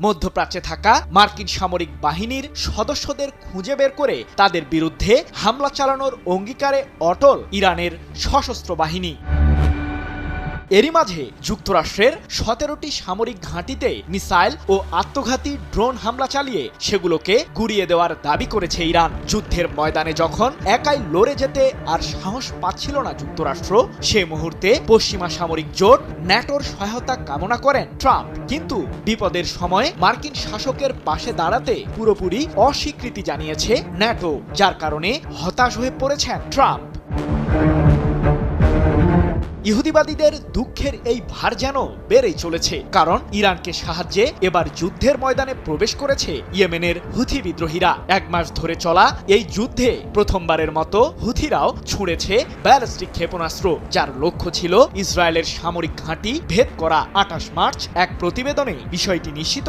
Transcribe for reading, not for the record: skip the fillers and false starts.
মধ্যপ্রাচ্যে থাকা মার্কিন সামরিক বাহিনীর সদস্যদের খুঁজে বের করে তাদের বিরুদ্ধে হামলা চালানোর অঙ্গীকারে অটল ইরানের সশস্ত্র বাহিনী। এরই মাঝে যুক্তরাষ্ট্রের 17টি সামরিক ঘাঁটিতে মিসাইল ও আত্মঘাতী ড্রোন হামলা চালিয়ে সেগুলোকে গুড়িয়ে দেওয়ার দাবি করেছে ইরান। যুদ্ধের ময়দানে যখন একাই লড়ে যেতে আর সাহস পাচ্ছিল না যুক্তরাষ্ট্র, সে মুহূর্তে পশ্চিমা সামরিক জোট ন্যাটোর সহায়তা কামনা করেন ট্রাম্প। কিন্তু বিপদের সময় মার্কিন শাসকের পাশে দাঁড়াতে পুরোপুরি অস্বীকৃতি জানিয়েছে ন্যাটো, যার কারণে হতাশ হয়ে পড়েছেন ট্রাম্প। ইহুদিবাদীদের দুঃখের এই ভার যেন বেড়েই চলেছে, কারণ ইরানকে সাহায্যে এবার যুদ্ধের ময়দানে প্রবেশ করেছে ইয়েমেনের হুথি বিদ্রোহীরা। 1 মাস ধরে চলা এই যুদ্ধে প্রথমবারের মতো হুথিরাও ছুঁড়েছে ব্যালিস্টিক ক্ষেপণাস্ত্র, যার লক্ষ্য ছিল ইসরায়েলের সামরিক ঘাঁটি ভেদ করা। 28 মার্চ এক প্রতিবেদনে বিষয়টি নিশ্চিত